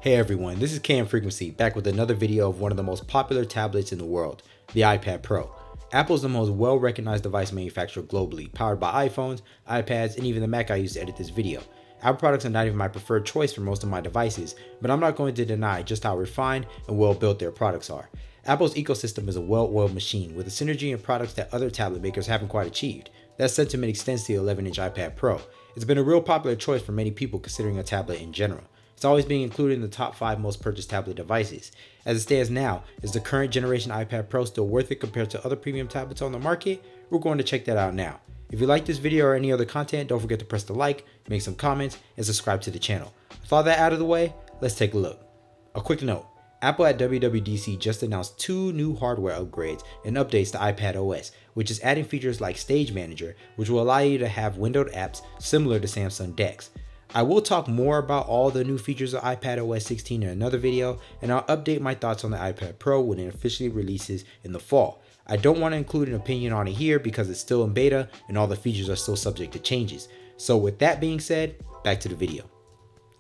Hey everyone, this is KM Frequency back with another video of one of the most popular tablets in the world, the iPad Pro. Apple is the most well-recognized device manufacturer globally, powered by iPhones, iPads, and even the Mac I use to edit this video. Apple products are not even my preferred choice for most of my devices, but I'm not going to deny just how refined and well-built their products are. Apple's ecosystem is a well-oiled machine with a synergy in products that other tablet makers haven't quite achieved. That sentiment extends to the 11-inch iPad Pro. It's been a real popular choice for many people considering a tablet in general. It's always being included in the top 5 most purchased tablet devices. As it stands now, is the current generation iPad Pro still worth it compared to other premium tablets on the market? We're going to check that out now. If you like this video or any other content, don't forget to press the like, make some comments, and subscribe to the channel. With all that out of the way, let's take a look. A quick note, Apple at WWDC just announced 2 new hardware upgrades and updates to iPad OS, which is adding features like Stage Manager, which will allow you to have windowed apps similar to Samsung DeX. I will talk more about all the new features of iPad OS 16 in another video, and I'll update my thoughts on the iPad Pro when it officially releases in the fall. I don't want to include an opinion on it here because it's still in beta and all the features are still subject to changes. So with that being said, back to the video.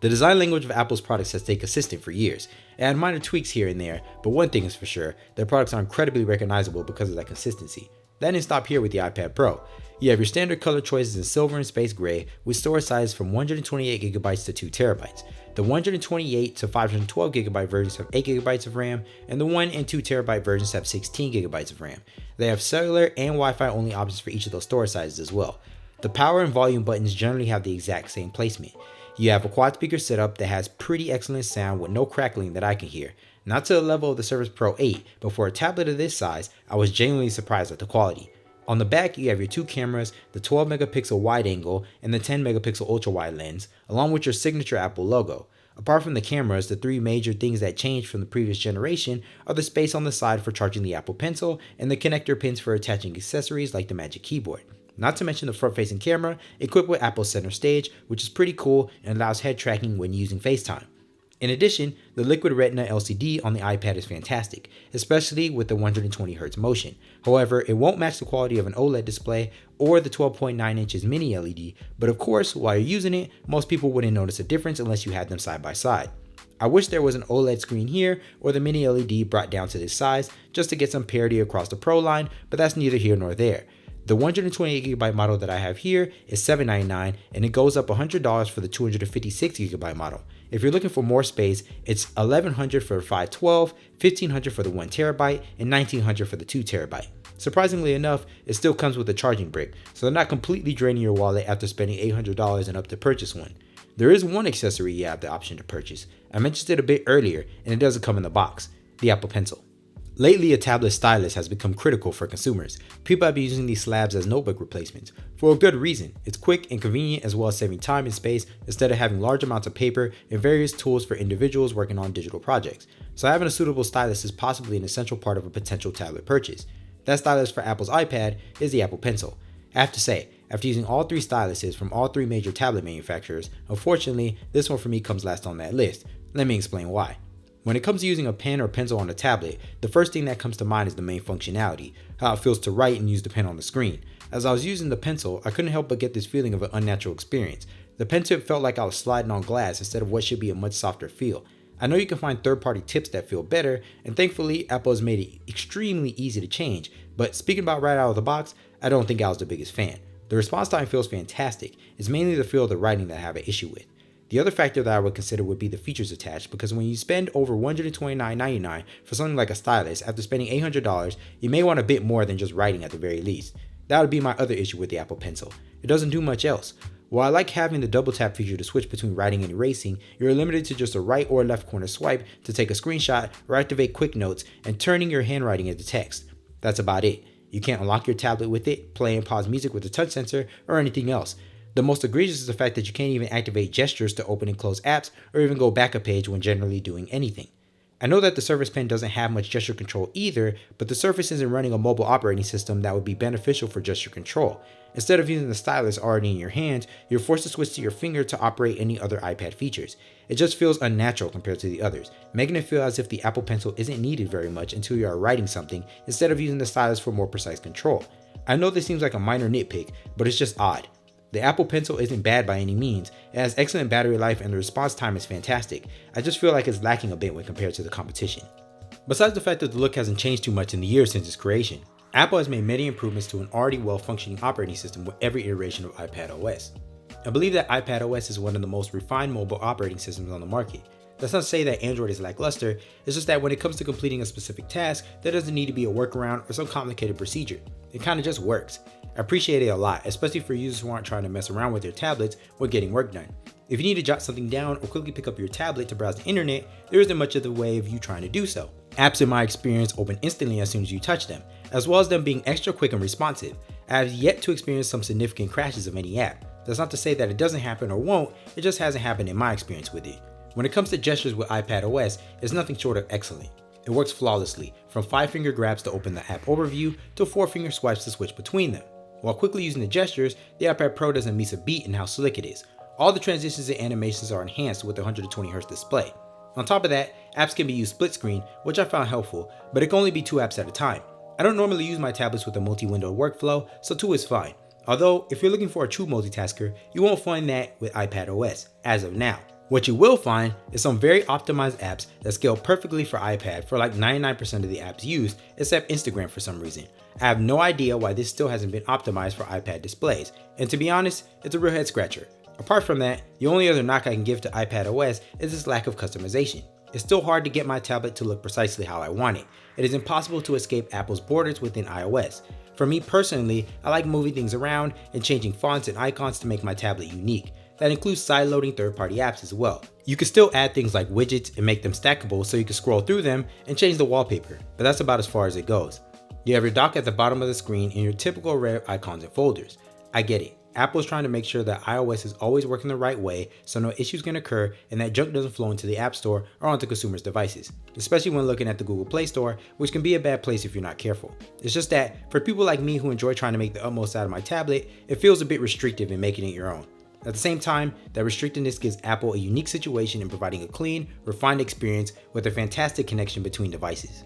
The design language of Apple's products has stayed consistent for years. It had minor tweaks here and there, but one thing is for sure, their products are incredibly recognizable because of that consistency. That didn't stop here with the iPad Pro. You have your standard color choices in silver and space gray with storage sizes from 128GB to 2TB. The 128 to 512GB versions have 8GB of RAM, and the 1 and 2TB versions have 16GB of RAM. They have cellular and Wi-Fi only options for each of those storage sizes as well. The power and volume buttons generally have the exact same placement. You have a quad speaker setup that has pretty excellent sound with no crackling that I can hear. Not to the level of the Surface Pro 8, but for a tablet of this size, I was genuinely surprised at the quality. On the back, you have your 2 cameras, the 12MP wide angle and the 10MP ultra wide lens, along with your signature Apple logo. Apart from the cameras, the 3 major things that changed from the previous generation are the space on the side for charging the Apple Pencil and the connector pins for attaching accessories like the Magic Keyboard. Not to mention the front-facing camera, equipped with Apple's Center Stage, which is pretty cool and allows head tracking when using FaceTime. In addition, the Liquid Retina LCD on the iPad is fantastic, especially with the 120Hz motion. However, it won't match the quality of an OLED display or the 12.9 inches mini LED, but of course, while you're using it, most people wouldn't notice a difference unless you had them side by side. I wish there was an OLED screen here or the mini LED brought down to this size just to get some parity across the Pro line, but that's neither here nor there. The 128GB model that I have here is $799 and it goes up $100 for the 256GB model. If you're looking for more space, it's $1,100 for 512, $1,500 for the 1TB, and $1,900 for the 2TB. Surprisingly enough, it still comes with a charging brick, so they're not completely draining your wallet after spending $800 and up to purchase one. There is one accessory you have the option to purchase. I mentioned it a bit earlier, and it doesn't come in the box, the Apple Pencil. Lately, a tablet stylus has become critical for consumers. People have been using these slabs as notebook replacements. For a good reason. It's quick and convenient as well as saving time and space instead of having large amounts of paper and various tools for individuals working on digital projects. So having a suitable stylus is possibly an essential part of a potential tablet purchase. That stylus for Apple's iPad is the Apple Pencil. I have to say, after using all 3 styluses from all 3 major tablet manufacturers, unfortunately, this one for me comes last on that list. Let me explain why. When it comes to using a pen or pencil on a tablet, the first thing that comes to mind is the main functionality, how it feels to write and use the pen on the screen. As I was using the pencil, I couldn't help but get this feeling of an unnatural experience. The pen tip felt like I was sliding on glass instead of what should be a much softer feel. I know you can find third-party tips that feel better, and thankfully Apple has made it extremely easy to change, but speaking about right out of the box, I don't think I was the biggest fan. The response time feels fantastic. It's mainly the feel of the writing that I have an issue with. The other factor that I would consider would be the features attached, because when you spend over $129.99 for something like a stylus after spending $800, you may want a bit more than just writing at the very least. That would be my other issue with the Apple Pencil. It doesn't do much else. While I like having the double tap feature to switch between writing and erasing, you're limited to just a right or left corner swipe to take a screenshot or activate quick notes and turning your handwriting into text. That's about it. You can't unlock your tablet with it, play and pause music with the touch sensor, or anything else. The most egregious is the fact that you can't even activate gestures to open and close apps or even go back a page when generally doing anything. I know that the Surface Pen doesn't have much gesture control either, but the Surface isn't running a mobile operating system that would be beneficial for gesture control. Instead of using the stylus already in your hand, you're forced to switch to your finger to operate any other iPad features. It just feels unnatural compared to the others, making it feel as if the Apple Pencil isn't needed very much until you are writing something instead of using the stylus for more precise control. I know this seems like a minor nitpick, but it's just odd. The Apple Pencil isn't bad by any means, it has excellent battery life and the response time is fantastic. I just feel like it's lacking a bit when compared to the competition. Besides the fact that the look hasn't changed too much in the years since its creation, Apple has made many improvements to an already well-functioning operating system with every iteration of iPad OS. I believe that iPad OS is one of the most refined mobile operating systems on the market. That's not to say that Android is lackluster, it's just that when it comes to completing a specific task, there doesn't need to be a workaround or some complicated procedure. It kinda just works. I appreciate it a lot, especially for users who aren't trying to mess around with their tablets when getting work done. If you need to jot something down or quickly pick up your tablet to browse the internet, there isn't much of the way of you trying to do so. Apps in my experience open instantly as soon as you touch them, as well as them being extra quick and responsive. I have yet to experience some significant crashes of any app. That's not to say that it doesn't happen or won't, it just hasn't happened in my experience with it. When it comes to gestures with iPad OS, it's nothing short of excellent. It works flawlessly, from 5-finger grabs to open the app overview to 4-finger swipes to switch between them. While quickly using the gestures, the iPad Pro doesn't miss a beat in how slick it is. All the transitions and animations are enhanced with a 120Hz display. On top of that, apps can be used split screen, which I found helpful, but it can only be 2 apps at a time. I don't normally use my tablets with a multi-window workflow, so 2 is fine. Although, if you're looking for a true multitasker, you won't find that with iPad OS, as of now. What you will find is some very optimized apps that scale perfectly for iPad for like 99% of the apps used, except Instagram for some reason. I have no idea why this still hasn't been optimized for iPad displays, and to be honest, it's a real head scratcher. Apart from that, the only other knock I can give to iPad OS is its lack of customization. It's still hard to get my tablet to look precisely how I want it. It is impossible to escape Apple's borders within iOS. For me personally, I like moving things around and changing fonts and icons to make my tablet unique. That includes sideloading third-party apps as well. You can still add things like widgets and make them stackable so you can scroll through them and change the wallpaper, but that's about as far as it goes. You have your dock at the bottom of the screen and your typical array of icons and folders. I get it. Apple is trying to make sure that iOS is always working the right way so no issues can occur and that junk doesn't flow into the App Store or onto consumers' devices, especially when looking at the Google Play Store, which can be a bad place if you're not careful. It's just that, for people like me who enjoy trying to make the utmost out of my tablet, it feels a bit restrictive in making it your own. At the same time, that restrictedness gives Apple a unique situation in providing a clean, refined experience with a fantastic connection between devices.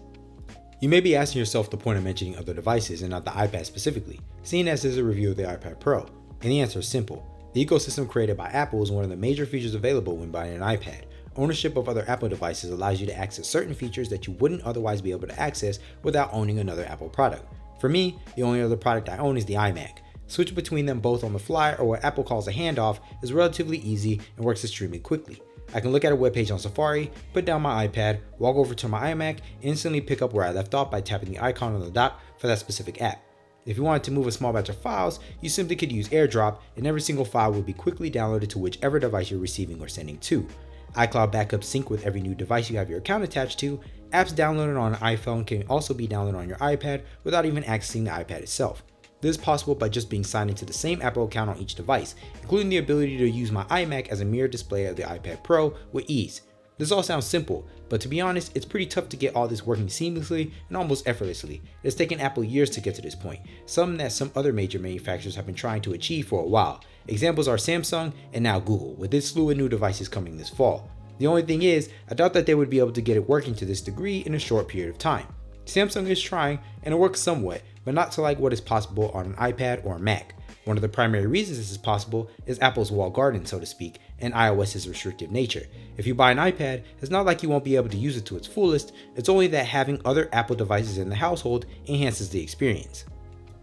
You may be asking yourself the point of mentioning other devices and not the iPad specifically, seeing as this is a review of the iPad Pro. And the answer is simple. The ecosystem created by Apple is one of the major features available when buying an iPad. Ownership of other Apple devices allows you to access certain features that you wouldn't otherwise be able to access without owning another Apple product. For me, the only other product I own is the iMac. Switching between them both on the fly or what Apple calls a handoff is relatively easy and works extremely quickly. I can look at a webpage on Safari, put down my iPad, walk over to my iMac, and instantly pick up where I left off by tapping the icon on the dock for that specific app. If you wanted to move a small batch of files, you simply could use AirDrop and every single file will be quickly downloaded to whichever device you're receiving or sending to. iCloud backups sync with every new device you have your account attached to. Apps downloaded on an iPhone can also be downloaded on your iPad without even accessing the iPad itself. This is possible by just being signed into the same Apple account on each device, including the ability to use my iMac as a mirror display of the iPad Pro with ease. This all sounds simple, but to be honest, it's pretty tough to get all this working seamlessly and almost effortlessly. It's taken Apple years to get to this point, something that some other major manufacturers have been trying to achieve for a while. Examples are Samsung and now Google, with its slew of new devices coming this fall. The only thing is, I doubt that they would be able to get it working to this degree in a short period of time. Samsung is trying, and it works somewhat, but not to like what is possible on an iPad or a Mac. One of the primary reasons this is possible is Apple's walled garden, so to speak, and iOS's restrictive nature. If you buy an iPad, it's not like you won't be able to use it to its fullest, it's only that having other Apple devices in the household enhances the experience.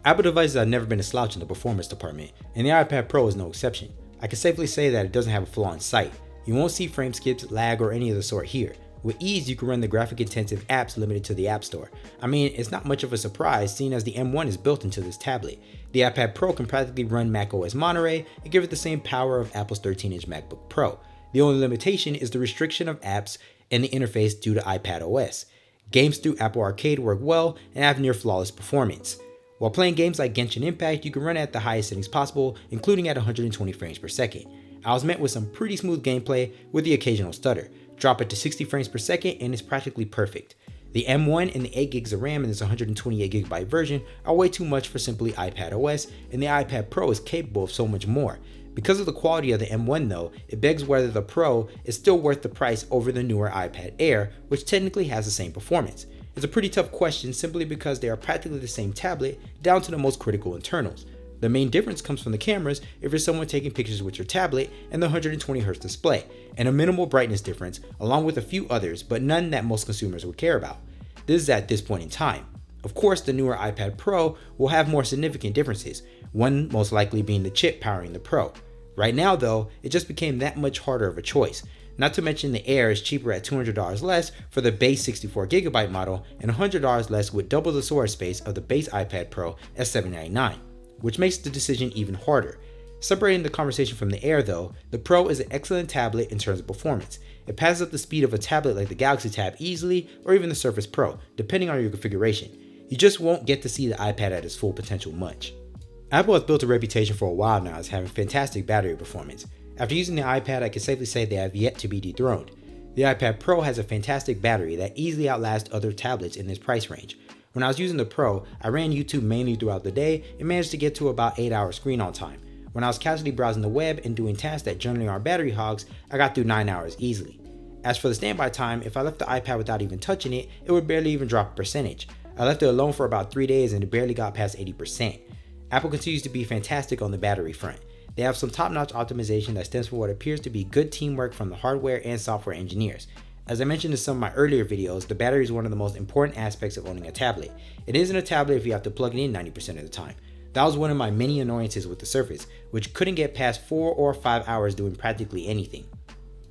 Apple devices have never been a slouch in the performance department, and the iPad Pro is no exception. I can safely say that it doesn't have a flaw in sight. You won't see frame skips, lag, or any of the sort here. With ease, you can run the graphic-intensive apps limited to the App Store. I mean, it's not much of a surprise seeing as the M1 is built into this tablet. The iPad Pro can practically run macOS Monterey and give it the same power of Apple's 13-inch MacBook Pro. The only limitation is the restriction of apps and the interface due to iPad OS. Games through Apple Arcade work well and have near flawless performance. While playing games like Genshin Impact, you can run at the highest settings possible, including at 120 frames per second. I was met with some pretty smooth gameplay with the occasional stutter. Drop it to 60 frames per second and it's practically perfect. The M1 and the 8 gigs of RAM in this 128GB version are way too much for simply iPad OS, and the iPad Pro is capable of so much more. Because of the quality of the M1 though, it begs whether the Pro is still worth the price over the newer iPad Air, which technically has the same performance. It's a pretty tough question simply because they are practically the same tablet down to the most critical internals. The main difference comes from the cameras if you're someone taking pictures with your tablet and the 120Hz display, and a minimal brightness difference along with a few others, but none that most consumers would care about. This is at this point in time. Of course, the newer iPad Pro will have more significant differences, one most likely being the chip powering the Pro. Right now though, it just became that much harder of a choice. Not to mention the Air is cheaper at $200 less for the base 64GB model and $100 less with double the storage space of the base iPad Pro at $799, which makes the decision even harder. Separating the conversation from the Air though, the Pro is an excellent tablet in terms of performance. It passes up the speed of a tablet like the Galaxy Tab easily, or even the Surface Pro, depending on your configuration. You just won't get to see the iPad at its full potential much. Apple has built a reputation for a while now as having fantastic battery performance. After using the iPad, I can safely say they have yet to be dethroned. The iPad Pro has a fantastic battery that easily outlasts other tablets in this price range. When I was using the Pro, I ran YouTube mainly throughout the day and managed to get to about 8 hours screen on time. When I was casually browsing the web and doing tasks that generally aren't battery hogs, I got through 9 hours easily. As for the standby time, if I left the iPad without even touching it, it would barely even drop a percentage. I left it alone for about 3 days and it barely got past 80%. Apple continues to be fantastic on the battery front. They have some top-notch optimization that stems from what appears to be good teamwork from the hardware and software engineers. As I mentioned in some of my earlier videos, the battery is one of the most important aspects of owning a tablet. It isn't a tablet if you have to plug it in 90% of the time. That was one of my many annoyances with the Surface, which couldn't get past 4 or 5 hours doing practically anything.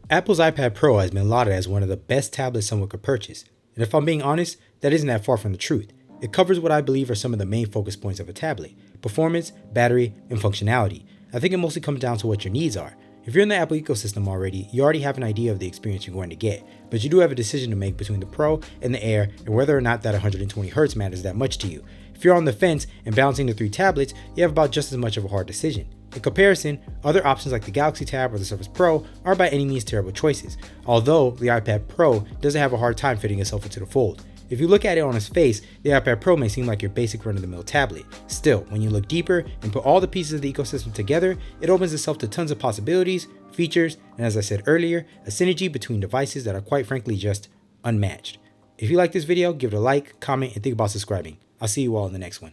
Apple's iPad Pro has been lauded as one of the best tablets someone could purchase, and if I'm being honest, that isn't that far from the truth. It covers what I believe are some of the main focus points of a tablet: performance, battery, and functionality. I think it mostly comes down to what your needs are. If you're in the Apple ecosystem already, you already have an idea of the experience you're going to get, but you do have a decision to make between the Pro and the Air and whether or not that 120Hz matters that much to you. If you're on the fence and balancing the 3 tablets, you have about just as much of a hard decision. In comparison, other options like the Galaxy Tab or the Surface Pro aren't by any means terrible choices, although the iPad Pro doesn't have a hard time fitting itself into the fold. If you look at it on its face, the iPad Pro may seem like your basic run-of-the-mill tablet. Still, when you look deeper and put all the pieces of the ecosystem together, it opens itself to tons of possibilities, features, and as I said earlier, a synergy between devices that are quite frankly just unmatched. If you like this video, give it a like, comment, and think about subscribing. I'll see you all in the next one.